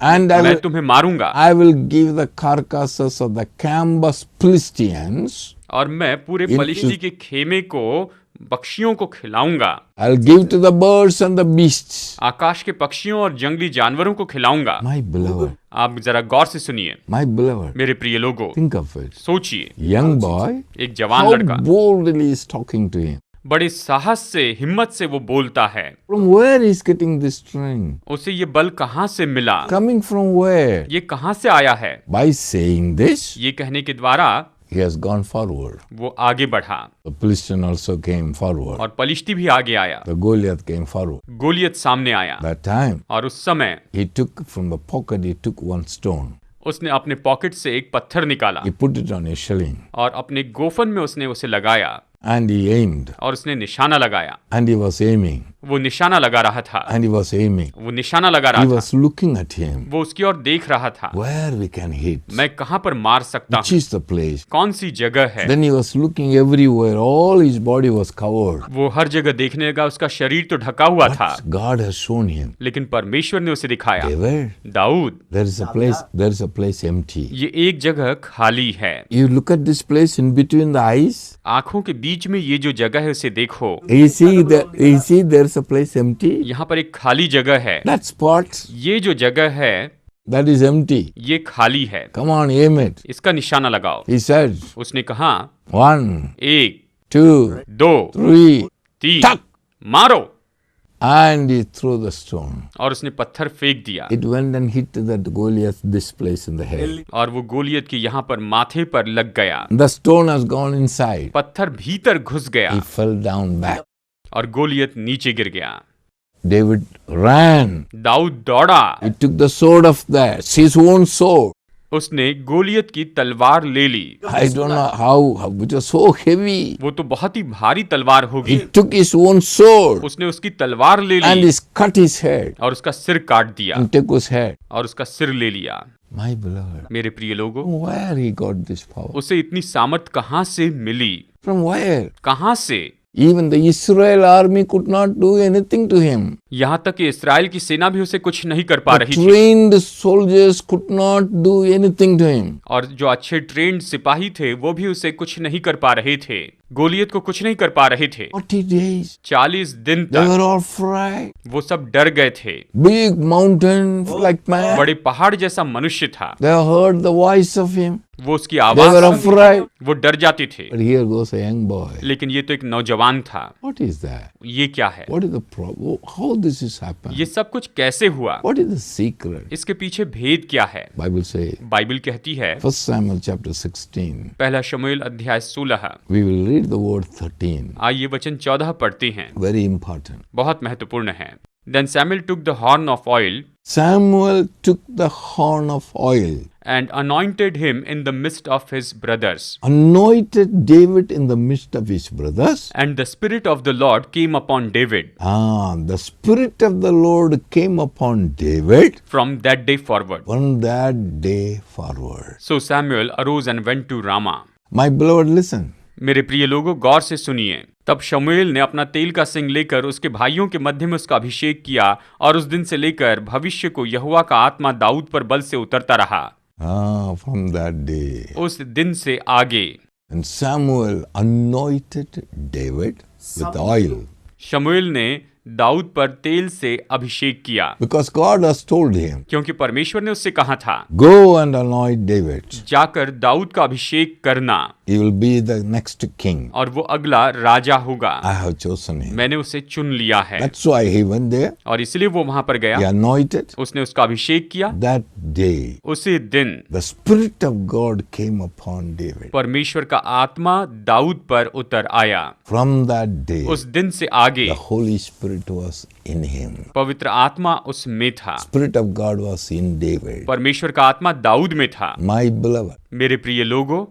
[SPEAKER 1] and I
[SPEAKER 2] मैं
[SPEAKER 1] will,
[SPEAKER 2] तुम्हें मारूंगा,
[SPEAKER 1] I will give the carcasses of the Cambus Philistines.
[SPEAKER 2] और मैं पूरे
[SPEAKER 1] In-
[SPEAKER 2] पलिश्ती के खेमे को पक्षियों को खिलाऊंगा,
[SPEAKER 1] I'll give to the birds and the beasts.
[SPEAKER 2] आकाश के पक्षियों और जंगली जानवरों को खिलाऊंगा।
[SPEAKER 1] My beloved,
[SPEAKER 2] आप जरा गौर से सुनिए
[SPEAKER 1] my beloved,
[SPEAKER 2] मेरे प्रिय लोगों,
[SPEAKER 1] think of it.
[SPEAKER 2] सोचिए,
[SPEAKER 1] Young boy,
[SPEAKER 2] एक जवान
[SPEAKER 1] how
[SPEAKER 2] लड़का
[SPEAKER 1] boldly is talking to him.
[SPEAKER 2] बड़े साहस से, हिम्मत से वो बोलता है।
[SPEAKER 1] From where is getting this strength?
[SPEAKER 2] उसे ये बल कहाँ से मिला?
[SPEAKER 1] Coming from where?
[SPEAKER 2] ये कहाँ से आया है?
[SPEAKER 1] By saying this,
[SPEAKER 2] ये कहने के द्वारा
[SPEAKER 1] he has gone forward.
[SPEAKER 2] वो आगे बढ़ा,
[SPEAKER 1] The Philistine also came forward.
[SPEAKER 2] और पलिश्ती भी आगे आया,
[SPEAKER 1] The Goliath came forward.
[SPEAKER 2] Goliath सामने आया,
[SPEAKER 1] That time,
[SPEAKER 2] और उस समय
[SPEAKER 1] he took from the pocket, he took one stone.
[SPEAKER 2] उसने अपने पॉकेट से एक पत्थर निकाला
[SPEAKER 1] He put it on his shilling
[SPEAKER 2] और अपने गोफन में उसने उसे लगाया
[SPEAKER 1] and he aimed.
[SPEAKER 2] और उसने निशाना लगाया।
[SPEAKER 1] And he was aiming.
[SPEAKER 2] वो निशाना लगा रहा था,
[SPEAKER 1] And he was aiming.
[SPEAKER 2] वो निशाना लगा
[SPEAKER 1] He
[SPEAKER 2] रहा था,
[SPEAKER 1] was looking at him.
[SPEAKER 2] वो उसकी ओर देख रहा था,
[SPEAKER 1] Where we can hit.
[SPEAKER 2] मैं कहाँ पर मार सकता
[SPEAKER 1] Which
[SPEAKER 2] हूँ,
[SPEAKER 1] is the place.
[SPEAKER 2] कौन सी जगह है।
[SPEAKER 1] Then he was looking everywhere. All his body was covered.
[SPEAKER 2] वो हर जगह देखने लगा, उसका शरीर तो ढका हुआ था,
[SPEAKER 1] But God has shown him.
[SPEAKER 2] लेकिन परमेश्वर ने उसे दिखाया,
[SPEAKER 1] David,
[SPEAKER 2] Dawood,
[SPEAKER 1] there is a place empty.
[SPEAKER 2] ये एक जगह खाली है।
[SPEAKER 1] You look at this place in between the eyes.
[SPEAKER 2] आंखों के बीच में ये जो जगह है उसे देखो,
[SPEAKER 1] You see there's a place empty.
[SPEAKER 2] यहाँ पर एक खाली जगह है।
[SPEAKER 1] That spot,
[SPEAKER 2] ये जो जगह है
[SPEAKER 1] that is empty.
[SPEAKER 2] ये खाली है,
[SPEAKER 1] Come on, aim it.
[SPEAKER 2] इसका निशाना लगाओ।
[SPEAKER 1] He said,
[SPEAKER 2] उसने कहा,
[SPEAKER 1] 1,
[SPEAKER 2] 1,
[SPEAKER 1] 2,
[SPEAKER 2] 2,
[SPEAKER 1] 3,
[SPEAKER 2] 3,
[SPEAKER 1] tuck.
[SPEAKER 2] मारो।
[SPEAKER 1] And he threw the stone.
[SPEAKER 2] और उसने पत्थर फेंक दिया,
[SPEAKER 1] It went and hit that Goliath this place in the head.
[SPEAKER 2] और वो गोलियत के यहाँ पर माथे पर लग गया।
[SPEAKER 1] The stone has gone inside.
[SPEAKER 2] पत्थर भीतर घुस गया
[SPEAKER 1] He fell down back.
[SPEAKER 2] और गोलियत नीचे गिर गया।
[SPEAKER 1] David ran.
[SPEAKER 2] दाऊद दौड़ा,
[SPEAKER 1] He took the sword of his own sword.
[SPEAKER 2] उसने गोलियत की तलवार ले ली।
[SPEAKER 1] I don't know how it was so heavy.
[SPEAKER 2] वो तो बहुत ही भारी तलवार होगी।
[SPEAKER 1] He took his own sword
[SPEAKER 2] उसने उसकी तलवार ले
[SPEAKER 1] and
[SPEAKER 2] Lee
[SPEAKER 1] he cut his head
[SPEAKER 2] और उसका सिर काट दिया
[SPEAKER 1] and took his head.
[SPEAKER 2] और उसका सिर ले लिया।
[SPEAKER 1] My beloved,
[SPEAKER 2] मेरे प्रिय लोगों,
[SPEAKER 1] where he got this power?
[SPEAKER 2] उसे इतनी सामर्थ कहाँ से मिली?
[SPEAKER 1] From where?
[SPEAKER 2] कहाँ से?
[SPEAKER 1] Even the Israel army could not do anything to him.
[SPEAKER 2] यहाँ तक कि इस्राएल की सेना भी उसे कुछ नहीं कर पा
[SPEAKER 1] The
[SPEAKER 2] रही थी,
[SPEAKER 1] trained soldiers could not do anything to him.
[SPEAKER 2] और जो अच्छे ट्रेंड सिपाही थे वो भी उसे कुछ नहीं कर पा रहे थे। गोलियत को कुछ नहीं कर पा रहे थे।
[SPEAKER 1] 40 days.
[SPEAKER 2] 40 दिन
[SPEAKER 1] They
[SPEAKER 2] तक
[SPEAKER 1] were all fried.
[SPEAKER 2] वो सब डर गए थे।
[SPEAKER 1] Big mountain like man.
[SPEAKER 2] बड़े पहाड़ जैसा मनुष्य था।
[SPEAKER 1] They heard the voice of him.
[SPEAKER 2] वो उसकी
[SPEAKER 1] They
[SPEAKER 2] आवाज
[SPEAKER 1] were
[SPEAKER 2] सुनी,
[SPEAKER 1] afraid.
[SPEAKER 2] वो डर जाते थे।
[SPEAKER 1] But here goes a young boy.
[SPEAKER 2] लेकिन ये तो एक नौजवान था।
[SPEAKER 1] What is that?
[SPEAKER 2] ये क्या है?
[SPEAKER 1] What is the problem? How this is happened?
[SPEAKER 2] ये सब कुछ कैसे हुआ?
[SPEAKER 1] What is the secret?
[SPEAKER 2] इसके पीछे भेद क्या है?
[SPEAKER 1] Bible says,
[SPEAKER 2] बाइबल कहती है
[SPEAKER 1] 1 Samuel chapter 16.
[SPEAKER 2] पहला शमूएल अध्याय 16।
[SPEAKER 1] We will read the word 13.
[SPEAKER 2] आइए वचन 14 पढ़ते हैं।
[SPEAKER 1] Very important.
[SPEAKER 2] बहुत महत्वपूर्ण है। Then Samuel took the horn of oil
[SPEAKER 1] Samuel took the horn of oil,
[SPEAKER 2] and anointed him in the midst of his brothers.
[SPEAKER 1] anointed David in the midst of his brothers.
[SPEAKER 2] And the Spirit of the Lord came upon David
[SPEAKER 1] The Spirit of the Lord came upon David
[SPEAKER 2] from that day forward.
[SPEAKER 1] from that day forward.
[SPEAKER 2] So Samuel arose and went to Ramah.
[SPEAKER 1] My beloved, listen.
[SPEAKER 2] मेरे प्रिय लोगों, गौर से सुनिए। तब शमूएल ने अपना तेल का सिंग लेकर उसके भाइयों के मध्य में उसका अभिषेक किया, और उस दिन से लेकर भविष्य को यहोवा का आत्मा दाऊद पर बल से उतरता रहा।
[SPEAKER 1] From that day.
[SPEAKER 2] उस दिन से आगे
[SPEAKER 1] And Samuel anointed David with oil.
[SPEAKER 2] शमूएल ने दाऊद पर तेल से अभिषेक किया,
[SPEAKER 1] Because God has told him,
[SPEAKER 2] क्योंकि परमेश्वर ने उससे कहा था,
[SPEAKER 1] go and anoint David.
[SPEAKER 2] जाकर दाऊद का अभिषेक करना,
[SPEAKER 1] He will be the next king.
[SPEAKER 2] और वो अगला राजा होगा।
[SPEAKER 1] I have chosen him.
[SPEAKER 2] मैंने उसे चुन लिया है।
[SPEAKER 1] That's why he went there.
[SPEAKER 2] और इसलिए वो वहां पर गया,
[SPEAKER 1] He anointed.
[SPEAKER 2] उसने उसका अभिषेक किया।
[SPEAKER 1] That day,
[SPEAKER 2] उसी दिन
[SPEAKER 1] the Spirit of God came upon David.
[SPEAKER 2] परमेश्वर का आत्मा दाऊद पर उतर आया।
[SPEAKER 1] From that day,
[SPEAKER 2] उस दिन से आगे
[SPEAKER 1] the Holy Spirit was in him.
[SPEAKER 2] पवित्र आत्मा उसमें था।
[SPEAKER 1] Spirit of God was in David.
[SPEAKER 2] परमेश्वर का आत्मा दाऊद में था।
[SPEAKER 1] My beloved,
[SPEAKER 2] मेरे प्रिय लोगों,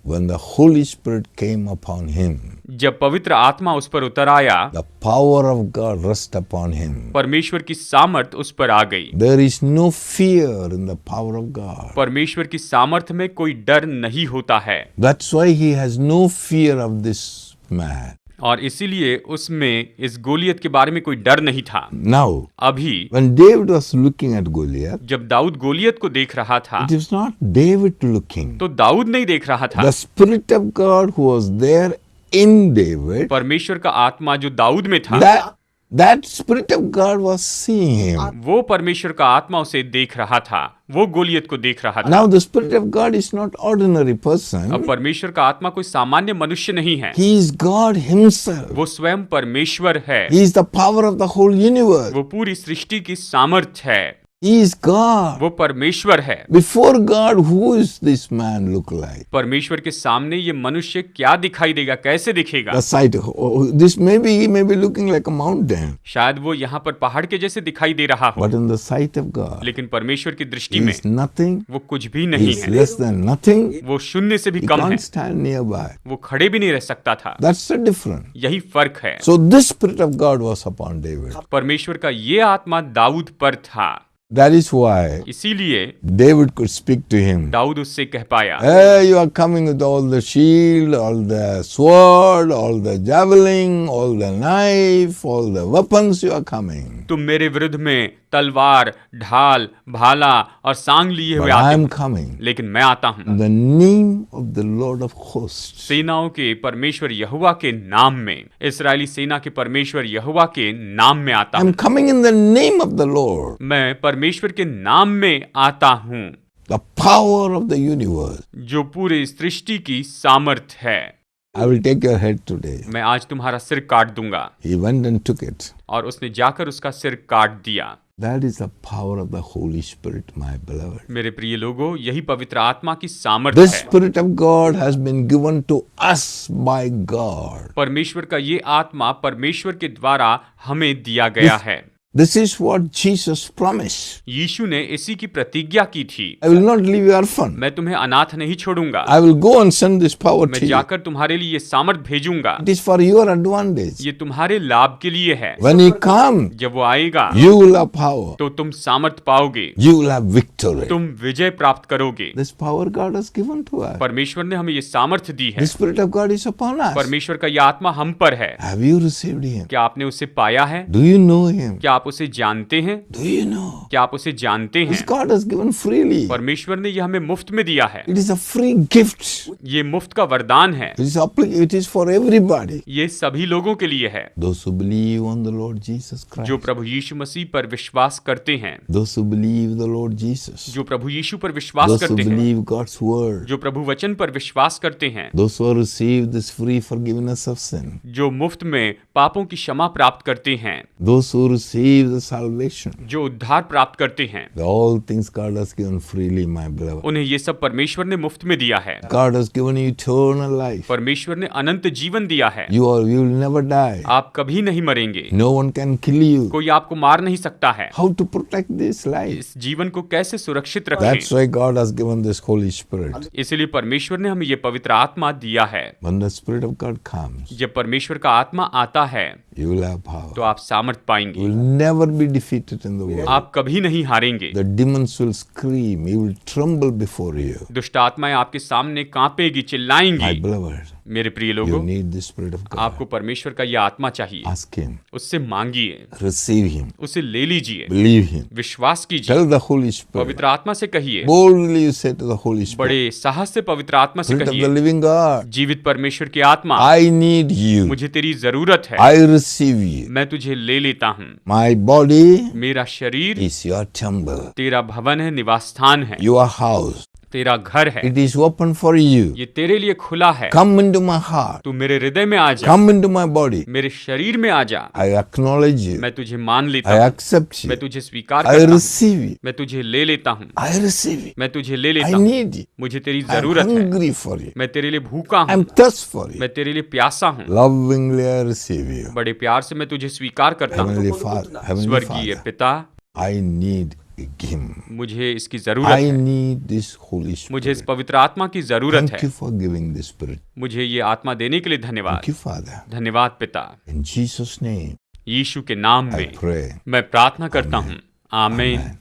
[SPEAKER 1] when the Holy Spirit came upon him,
[SPEAKER 2] जब पवित्र आत्मा उस पर उतर आया,
[SPEAKER 1] the power of God rest upon him.
[SPEAKER 2] परमेश्वर की सामर्थ उस पर आ गई।
[SPEAKER 1] There is no fear in the power of God.
[SPEAKER 2] परमेश्वर की सामर्थ में कोई डर नहीं होता है,
[SPEAKER 1] That's why he has no fear of this man.
[SPEAKER 2] और इसीलिए उसमें इस गोलियत के बारे में कोई डर नहीं था।
[SPEAKER 1] Now,
[SPEAKER 2] अभी
[SPEAKER 1] when David was looking at Goliath,
[SPEAKER 2] जब दाऊद गोलियत को देख रहा था,
[SPEAKER 1] it is not David looking.
[SPEAKER 2] तो दाऊद नहीं देख रहा था।
[SPEAKER 1] The Spirit of God who was there in David,
[SPEAKER 2] परमेश्वर का आत्मा जो दाऊद में था,
[SPEAKER 1] that Spirit of God was seeing him.
[SPEAKER 2] वो परमेश्वर का आत्मा उसे देख रहा था, वो गोलियत को देख रहा था।
[SPEAKER 1] Now the Spirit of God is not ordinary person.
[SPEAKER 2] अब परमेश्वर का आत्मा कोई सामान्य मनुष्य नहीं है,
[SPEAKER 1] He is God himself.
[SPEAKER 2] वो स्वयं परमेश्वर है।
[SPEAKER 1] He is the power of the whole universe.
[SPEAKER 2] वो पूरी सृष्टि की सामर्थ है।
[SPEAKER 1] He is God.
[SPEAKER 2] वो परमेश्वर है।
[SPEAKER 1] Before God, who is this man look like?
[SPEAKER 2] परमेश्वर के सामने ये मनुष्य क्या दिखाई देगा, कैसे दिखेगा?
[SPEAKER 1] The sight. This he may be looking like a mountain.
[SPEAKER 2] शायद वो यहाँ पर पहाड़ के जैसे दिखाई दे रहा हो,
[SPEAKER 1] But in the sight of God,
[SPEAKER 2] लेकिन परमेश्वर की दृष्टि
[SPEAKER 1] he
[SPEAKER 2] में
[SPEAKER 1] is nothing.
[SPEAKER 2] वो कुछ भी
[SPEAKER 1] He
[SPEAKER 2] नहीं
[SPEAKER 1] is
[SPEAKER 2] है।
[SPEAKER 1] less than nothing.
[SPEAKER 2] वो शून्य से भी
[SPEAKER 1] He
[SPEAKER 2] कम है।
[SPEAKER 1] can't stand nearby.
[SPEAKER 2] वो खड़े भी नहीं रह सकता था।
[SPEAKER 1] That's the difference.
[SPEAKER 2] यही फर्क है।
[SPEAKER 1] So this Spirit of God was upon David.
[SPEAKER 2] परमेश्वर का ये आत्मा दाऊद पर था,
[SPEAKER 1] That is why
[SPEAKER 2] इसीलिए
[SPEAKER 1] David could speak to him.
[SPEAKER 2] Dawood उससे कह पाया,
[SPEAKER 1] Hey, you are coming with all the shield, all the sword, all the javelin, all the knife, all the weapons you are coming.
[SPEAKER 2] तुम मेरे विरुद्ध में तलवार, ढाल, भाला और सांग लिए हुए
[SPEAKER 1] But I
[SPEAKER 2] आते
[SPEAKER 1] am
[SPEAKER 2] हो,
[SPEAKER 1] coming
[SPEAKER 2] लेकिन मैं आता हूँ
[SPEAKER 1] in the name of the Lord of hosts.
[SPEAKER 2] सेनाओं के परमेश्वर यहोवा के नाम में। इस्राएली सेना के परमेश्वर यहोवा के नाम में आता
[SPEAKER 1] I am
[SPEAKER 2] हूँ।
[SPEAKER 1] coming in the name of the Lord,
[SPEAKER 2] मैं परमेश्वर के नाम में आता हूँ,
[SPEAKER 1] the power of the universe.
[SPEAKER 2] जो पूरे सृष्टि की सामर्थ है।
[SPEAKER 1] I will take your head today.
[SPEAKER 2] मैं आज तुम्हारा सिर काट दूंगा।
[SPEAKER 1] He went and took it.
[SPEAKER 2] और उसने जाकर उसका सिर काट दिया।
[SPEAKER 1] That is the power of the Holy Spirit, my beloved.
[SPEAKER 2] मेरे प्रिय लोगों, यही पवित्र आत्मा की सामर्थ
[SPEAKER 1] This
[SPEAKER 2] है।
[SPEAKER 1] Spirit of God has been given to us by God.
[SPEAKER 2] परमेश्वर का ये आत्मा परमेश्वर के द्वारा हमें दिया गया है।
[SPEAKER 1] This is what Jesus promised.
[SPEAKER 2] यीशु ने इसी की प्रतिज्ञा की थी,
[SPEAKER 1] I will not leave you orphan.
[SPEAKER 2] मैं तुम्हें अनाथ नहीं छोड़ूंगा,
[SPEAKER 1] I will go and send this power
[SPEAKER 2] मैं
[SPEAKER 1] to you.
[SPEAKER 2] जाकर तुम्हारे लिए ये सामर्थ भेजूंगा।
[SPEAKER 1] It is for your advantage.
[SPEAKER 2] ये तुम्हारे लाभ के लिए है।
[SPEAKER 1] When He comes,
[SPEAKER 2] जब वो आएगा
[SPEAKER 1] you will have power.
[SPEAKER 2] तो तुम सामर्थ पाओगे,
[SPEAKER 1] You will have victory.
[SPEAKER 2] तुम विजय प्राप्त करोगे।
[SPEAKER 1] This power God has given to us.
[SPEAKER 2] परमेश्वर ने हमें ये सामर्थ दी है।
[SPEAKER 1] The Spirit of God is upon us.
[SPEAKER 2] परमेश्वर का ये आत्मा हम पर है।
[SPEAKER 1] Have you received Him?
[SPEAKER 2] क्या आपने उसे पाया है?
[SPEAKER 1] Do you know Him?
[SPEAKER 2] क्या आप उसे जानते हैं?
[SPEAKER 1] Do you know?
[SPEAKER 2] क्या आप उसे जानते
[SPEAKER 1] This
[SPEAKER 2] हैं?
[SPEAKER 1] God has given freely.
[SPEAKER 2] परमेश्वर ने यह हमें मुफ्त में दिया है।
[SPEAKER 1] It is a free gift.
[SPEAKER 2] ये मुफ्त का वरदान है।
[SPEAKER 1] It is for everybody.
[SPEAKER 2] ये सभी लोगों के लिए है
[SPEAKER 1] Those who believe on the Lord Jesus
[SPEAKER 2] जो
[SPEAKER 1] Christ.
[SPEAKER 2] प्रभु यीशु मसीह पर विश्वास करते हैं,
[SPEAKER 1] Those who believe the Lord Jesus.
[SPEAKER 2] जो प्रभु यीशु पर विश्वास
[SPEAKER 1] Those who
[SPEAKER 2] करते हैं,
[SPEAKER 1] believe God's word.
[SPEAKER 2] जो प्रभु वचन पर विश्वास करते हैं,
[SPEAKER 1] Those who have received this free forgiveness of sin.
[SPEAKER 2] जो मुफ्त में पापों की क्षमा प्राप्त करते हैं,
[SPEAKER 1] Those who receive the salvation.
[SPEAKER 2] जो उद्धार प्राप्त करते हैं,
[SPEAKER 1] All things God has given freely, my beloved.
[SPEAKER 2] उन्हें ये सब परमेश्वर ने मुफ्त में दिया है।
[SPEAKER 1] God has given you eternal life.
[SPEAKER 2] परमेश्वर ने अनंत जीवन दिया है।
[SPEAKER 1] You will never die.
[SPEAKER 2] आप कभी नहीं मरेंगे।
[SPEAKER 1] No one can kill you.
[SPEAKER 2] कोई आपको मार नहीं सकता है।
[SPEAKER 1] How to protect this life?
[SPEAKER 2] इस जीवन को कैसे सुरक्षित
[SPEAKER 1] That's
[SPEAKER 2] रखें?
[SPEAKER 1] why God has given this Holy Spirit.
[SPEAKER 2] इसलिए परमेश्वर ने हमें ये पवित्र आत्मा दिया है।
[SPEAKER 1] When the Spirit of God comes,
[SPEAKER 2] जब परमेश्वर का आत्मा आता है
[SPEAKER 1] you will have power.
[SPEAKER 2] तो आप सामर्थ
[SPEAKER 1] You
[SPEAKER 2] पाएंगे।
[SPEAKER 1] will never be defeated in the world.
[SPEAKER 2] आप कभी नहीं हारेंगे।
[SPEAKER 1] The demons will scream. He will tremble before you.
[SPEAKER 2] दुष्ट आत्माएं आपके सामने कांपेगी,
[SPEAKER 1] My
[SPEAKER 2] चिल्लाएंगी।
[SPEAKER 1] beloved,
[SPEAKER 2] मेरे प्रिय
[SPEAKER 1] you
[SPEAKER 2] लोगों,
[SPEAKER 1] need the Spirit of God.
[SPEAKER 2] आपको परमेश्वर का यह आत्मा चाहिए।
[SPEAKER 1] Ask Him.
[SPEAKER 2] उससे मांगिए,
[SPEAKER 1] Receive Him.
[SPEAKER 2] उसे ले लीजिए,
[SPEAKER 1] Believe Him.
[SPEAKER 2] विश्वास कीजिए।
[SPEAKER 1] Tell the Holy Spirit.
[SPEAKER 2] पवित्र आत्मा से कहिए,
[SPEAKER 1] Boldly you say to the Holy Spirit,
[SPEAKER 2] बड़े साहस से पवित्र आत्मा से
[SPEAKER 1] Spirit of the
[SPEAKER 2] कहिए,
[SPEAKER 1] living God,
[SPEAKER 2] जीवित परमेश्वर की आत्मा,
[SPEAKER 1] I need you.
[SPEAKER 2] मुझे तेरी जरूरत है।
[SPEAKER 1] I receive you.
[SPEAKER 2] मैं तुझे ले लेता हूँ।
[SPEAKER 1] My body
[SPEAKER 2] मेरा शरीर
[SPEAKER 1] is your temple,
[SPEAKER 2] तेरा भवन है, निवास स्थान है,
[SPEAKER 1] your house.
[SPEAKER 2] तेरा घर है।
[SPEAKER 1] It is open for you.
[SPEAKER 2] ये तेरे लिए खुला है।
[SPEAKER 1] Come into my heart.
[SPEAKER 2] तू मेरे हृदय में आ जा,
[SPEAKER 1] Come into my body.
[SPEAKER 2] मेरे शरीर में आ जा।
[SPEAKER 1] I acknowledge you.
[SPEAKER 2] मैं तुझे मान लेता
[SPEAKER 1] I
[SPEAKER 2] हूँ,
[SPEAKER 1] accept
[SPEAKER 2] मैं
[SPEAKER 1] you.
[SPEAKER 2] तुझे स्वीकार
[SPEAKER 1] I
[SPEAKER 2] करता हूँ,
[SPEAKER 1] receive you.
[SPEAKER 2] मैं तुझे ले लेता हूँ,
[SPEAKER 1] I receive you.
[SPEAKER 2] मैं तुझे ले
[SPEAKER 1] I
[SPEAKER 2] लेता हूँ।
[SPEAKER 1] need you.
[SPEAKER 2] मुझे तेरी
[SPEAKER 1] I'm
[SPEAKER 2] जरूरत है।
[SPEAKER 1] hungry for you.
[SPEAKER 2] मैं तेरे लिए भूखा
[SPEAKER 1] I'm
[SPEAKER 2] हूँ,
[SPEAKER 1] thirst for you.
[SPEAKER 2] मैं तेरे लिए प्यासा हूँ।
[SPEAKER 1] Lovingly I receive you.
[SPEAKER 2] बड़े प्यार से मैं तुझे स्वीकार करता हूँ।
[SPEAKER 1] Heavenly Father, Heavenly
[SPEAKER 2] स्वर्गीय
[SPEAKER 1] Father,
[SPEAKER 2] पिता,
[SPEAKER 1] I need Him.
[SPEAKER 2] मुझे इसकी जरूरत
[SPEAKER 1] I
[SPEAKER 2] है।
[SPEAKER 1] need this Holy
[SPEAKER 2] मुझे इस
[SPEAKER 1] Spirit.
[SPEAKER 2] पवित्र आत्मा की जरूरत
[SPEAKER 1] Thank
[SPEAKER 2] है।
[SPEAKER 1] you for giving this Spirit.
[SPEAKER 2] मुझे ये आत्मा देने के लिए धन्यवाद।
[SPEAKER 1] Thank you, Father.
[SPEAKER 2] धन्यवाद पिता।
[SPEAKER 1] In Jesus' name,
[SPEAKER 2] यीशु के नाम
[SPEAKER 1] I
[SPEAKER 2] में
[SPEAKER 1] pray.
[SPEAKER 2] मैं प्रार्थना करता हूँ। आमीन।
[SPEAKER 1] Amen.